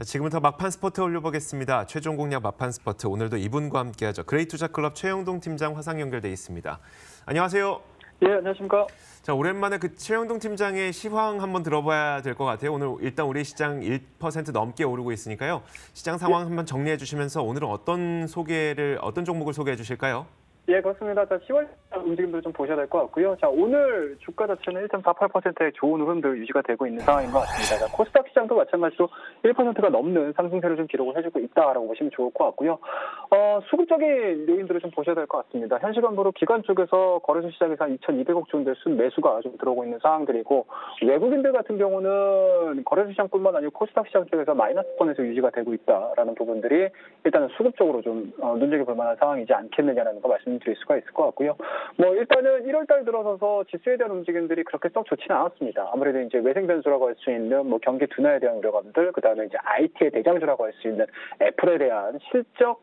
자, 지금부터 막판 스포트 올려보겠습니다. 최종 공략 막판 스포트 오늘도 이분과 함께하죠. 그레이투자클럽 최영동 팀장 화상 연결돼 있습니다. 안녕하세요. 예, 안녕하십니까. 자, 오랜만에 그 최영동 팀장의 시황 한번 들어봐야 될 것 같아요. 오늘 일단 우리 시장 1% 넘게 오르고 있으니까요. 시장 상황 한번 정리해 주시면서 오늘은 어떤 종목을 소개해 주실까요? 예, 그렇습니다. 자, 10월 움직임들을 좀 보셔야 될 것 같고요. 자, 오늘 주가 자체는 1.48%의 좋은 흐름들 유지가 되고 있는 상황인 것 같습니다. 자, 코스닥 시장도 마찬가지로 1%가 넘는 상승세를 좀 기록을 해주고 있다라고 보시면 좋을 것 같고요. 수급적인 요인들을 좀 보셔야 될 것 같습니다. 현 시간부로 기관 쪽에서 거래소 시장에서 한 2,200억 정도의 순매수가 좀 들어오고 있는 상황들이고, 외국인들 같은 경우는 거래소 시장뿐만 아니고 코스닥 시장 쪽에서 마이너스권에서 유지가 되고 있다라는 부분들이 일단은 수급적으로 좀 눈여겨볼 만한 상황이지 않겠느냐라는 거 말씀드릴 수가 있을 것 같고요. 뭐 일단은 1월달 들어서서 지수에 대한 움직임들이 그렇게 썩 좋지는 않았습니다. 아무래도 이제 외생 변수라고 할 수 있는 뭐 경기 둔화에 대한 우려감들, 그다음에 이제 IT의 대장주라고 할 수 있는 애플에 대한 실적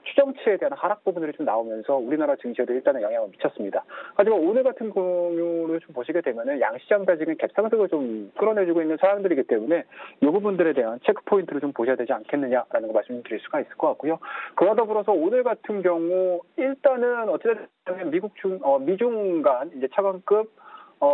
추정치에 대한 하락 부분들이 좀 나오면서 우리나라 증시에도 일단은 영향을 미쳤습니다. 하지만 오늘 같은 경우를 좀 보시게 되면은 양시장 다 지금 갭상승을 좀 끌어내주고 있는 상황들이기 때문에 이 부분들에 대한 체크 포인트를 좀 보셔야 되지 않겠느냐라는 거 말씀드릴 수가 있을 것 같고요. 그와 더불어서 오늘 같은 경우 일단은 어찌됐든 미중 간 이제 차관급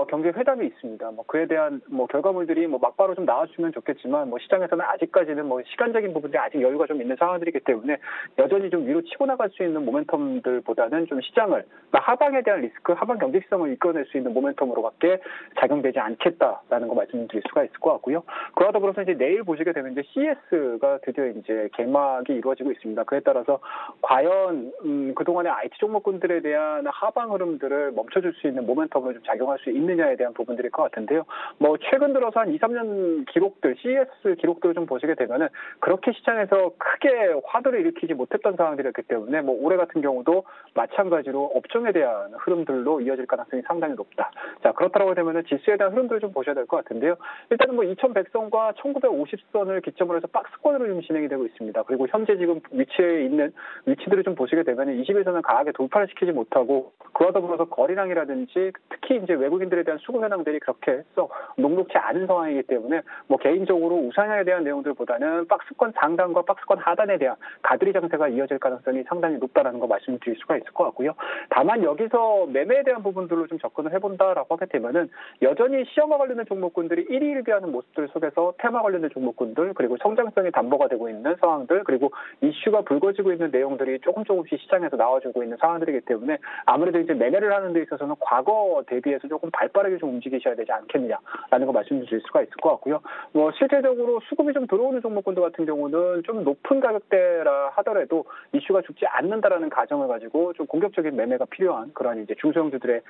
경제 회담이 있습니다. 뭐 그에 대한 뭐 결과물들이 뭐 막바로 좀 나와주면 좋겠지만, 뭐 시장에서는 아직까지는 뭐 시간적인 부분들이 아직 여유가 좀 있는 상황들이기 때문에 여전히 좀 위로 치고 나갈 수 있는 모멘텀들보다는 좀 시장을 하방에 대한 리스크, 하방 경직성을 이끌어낼 수 있는 모멘텀으로밖에 작용되지 않겠다라는 거 말씀드릴 수가 있을 것 같고요. 그와 더불어서 이제 내일 보시게 되면 이제 CES가 드디어 이제 개막이 이루어지고 있습니다. 그에 따라서 과연 그동안의 IT 종목군들에 대한 하방 흐름들을 멈춰줄 수 있는 모멘텀으로 좀 작용할 수 있느냐에 대한 부분들일 것 같은데요. 뭐 최근 들어서 한 2, 3년 기록들, CES 기록들을 좀 보시게 되면은 그렇게 시장에서 크게 화두를 일으키지 못했던 상황들이었기 때문에 뭐 올해 같은 경우도 마찬가지로 업종에 대한 흐름들로 이어질 가능성이 상당히 높다. 자, 그렇다고 되면은 지수에 대한 흐름들을 좀 보셔야 될 것 같은데요. 일단은 뭐 2100선과 1950선을 기점으로 해서 박스권으로 좀 진행이 되고 있습니다. 그리고 현재 지금 위치에 있는 위치들을 좀 보시게 되면은 20일선을 강하게 돌파를 시키지 못하고, 그와 더불어서 거래량이라든지 특히 이제 외국인들에 대한 수급 현황들이 그렇게 썩 녹록지 않은 상황이기 때문에 뭐 개인적으로 우상향에 대한 내용들보다는 박스권 상단과 박스권 하단에 대한 가두리 장세가 이어질 가능성이 상당히 높다라는 거 말씀드릴 수가 있을 것 같고요. 다만 여기서 매매에 대한 부분들로 좀 접근을 해본다라고 하게 되면은 여전히 시험과 관련된 종목군들이 1위 1비하는 모습들 속에서 테마 관련된 종목군들, 그리고 성장성이 담보가 되고 있는 상황들, 그리고 이슈가 불거지고 있는 내용들이 조금씩 시장에서 나와주고 있는 상황들이기 때문에 아무래도 이제 매매를 하는 데 있어서는 과거 대비해서 조금 발빠르게 좀 움직이셔야 되지 않겠느냐라는 거 말씀드릴 수가 있을 것 같고요. 뭐 실제적으로 수급이 좀 들어오는 종목군들 같은 경우는 좀 높은 가격대라 하더라도 이슈가 죽지 않는다라는 가정을 가지고 좀 공격적인 매매가 필요한 그런 이제 중소형주들의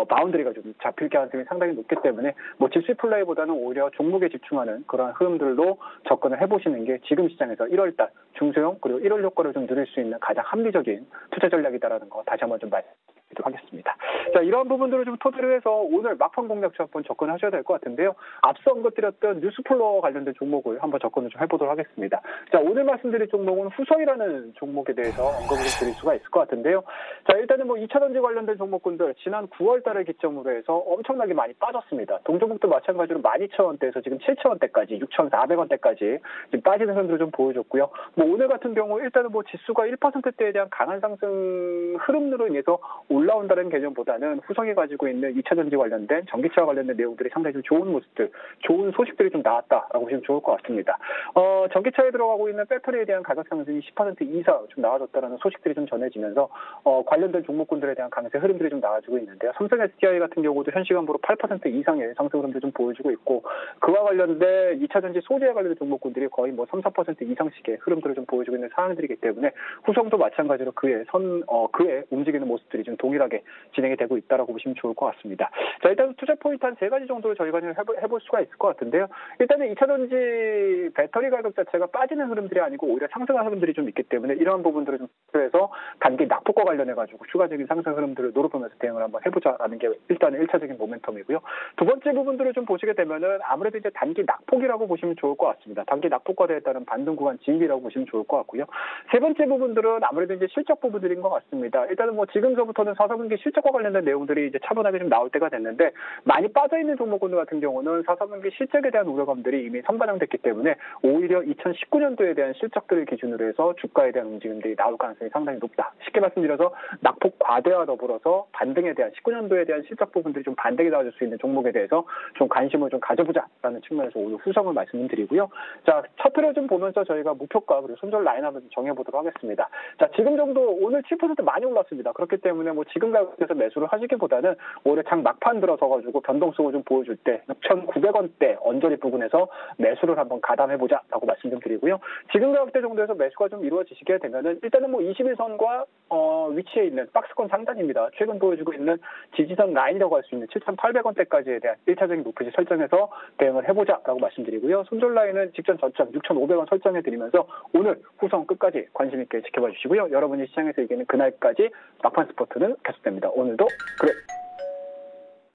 바운더리가 좀 잡힐 가능성이 상당히 높기 때문에 뭐 지수 플레이보다는 오히려 종목에 집중하는 그런 흐름들로 접근을 해보시는 게 지금 시장에서 1월달 중소형 그리고 1월 효과를 좀 누릴 수 있는 가장 합리적인 투자 전략이다라는 거 다시 한번 좀 말씀드리도록 하겠습니다. 자, 이러한 부분들을 좀 토대로 해서 오늘 막판 공략주 한번 접근하셔야 될 것 같은데요. 앞서 언급드렸던 뉴스플로어 관련된 종목을 한번 접근을 좀 해보도록 하겠습니다. 자, 오늘 말씀드릴 종목은 후성이라는 종목에 대해서 언급을 드릴 수가 있을 것 같은데요. 자, 일단은 뭐 2차전지 관련된 종목군들 지난 9월 달을 기점으로 해서 엄청나게 많이 빠졌습니다. 동종목도 마찬가지로 12,000원대에서 지금 7,000원대까지, 6,400원대까지 지금 빠지는 흐름들을 좀 보여줬고요. 뭐 오늘 같은 경우 일단은 뭐 지수가 1%대에 대한 강한 상승 흐름으로 인해서 올라온다는 개념보다는 후성이 가지고 있는 2차전지 관련된 전기차와 관련된 내용들이 상당히 좀 좋은 모습들, 좋은 소식들이 좀 나왔다라고 보시면 좋을 것 같습니다. 전기차에 들어가고 있는 배터리에 대한 가격 상승이 10% 이상 좀 나와줬다라는 소식들이 좀 전해지면서 관련된 종목군들에 대한 강세 흐름들이 좀 나와주고 있는데요. 삼성 SDI 같은 경우도 현 시간부로 8% 이상의 상승 흐름들 좀 보여주고 있고, 그와 관련된 2차전지 소재와 관련된 종목군들이 거의 뭐 3, 4% 이상씩의 흐름들을 좀 보여주고 있는 상황들이기 때문에 후성도 마찬가지로 그에 움직이는 모습들이 좀 동일하게 진행이 되고 있다라고 보시면 좋을 것 같습니다. 자, 일단 투자 포인트 한 3가지 정도를 저희가 해볼 수가 있을 것 같은데요. 일단은 2차전지 배터리 가격 자체가 빠지는 흐름들이 아니고 오히려 상승하는 흐름들이 좀 있기 때문에 이러한 부분들을 좀 해서 단기 낙폭과 관련해가지고 추가적인 상승 흐름들을 노려보면서 대응을 한번 해보자라는 게 일단은 1차적인 모멘텀이고요. 두 번째 부분들을 좀 보시게 되면은 아무래도 이제 단기 낙폭이라고 보시면 좋을 것 같습니다. 단기 낙폭과대에 따른 반등 구간 진입이라고 보시면 좋을 것 같고요. 세 번째 부분들은 아무래도 이제 실적 부분들인 것 같습니다. 일단은 뭐 지금서부터는 4분기 실적과 관련된 관련된 내용들이 이제 차분하게 좀 나올 때가 됐는데 많이 빠져 있는 종목군들 같은 경우는 4분기 실적에 대한 우려감들이 이미 선반영됐기 때문에 오히려 2019년도에 대한 실적들을 기준으로 해서 주가에 대한 움직임들이 나올 가능성이 상당히 높다. 쉽게 말씀드려서 낙폭 과대와 더불어서 반등에 대한 19년도에 대한 실적 부분들이 좀 반등이 나와줄 수 있는 종목에 대해서 좀 관심을 좀 가져보자라는 측면에서 오늘 후성을 말씀드리고요. 자, 차트를 좀 보면서 저희가 목표가 그리고 손절 라인 한번 정해보도록 하겠습니다. 자, 지금 정도 오늘 7% 많이 올랐습니다. 그렇기 때문에 뭐 지금 가격에서 매수를 하시기보다는 오히려 장 막판 들어서 가지고 변동성을 좀 보여줄 때 6,900원대 언저리 부근에서 매수를 한번 가담해보자라고 말씀 좀 드리고요. 지금 가격대 정도에서 매수가 좀 이루어지시게 되면은 일단은 뭐 21선과 위치에 있는 박스권 상단입니다. 최근 보여주고 있는 지지선 라인이라고 할 수 있는 7,800원대까지에 대한 1차적인 목표치 설정해서 대응을 해보자라고 말씀드리고요. 손절 라인은 직전 저점 6,500원 설정해드리면서 오늘 후성 끝까지 관심 있게 지켜봐 주시고요. 여러분이 시장에서 이기는 그날까지 막판 스포츠는 계속됩니다. 오늘도 그래.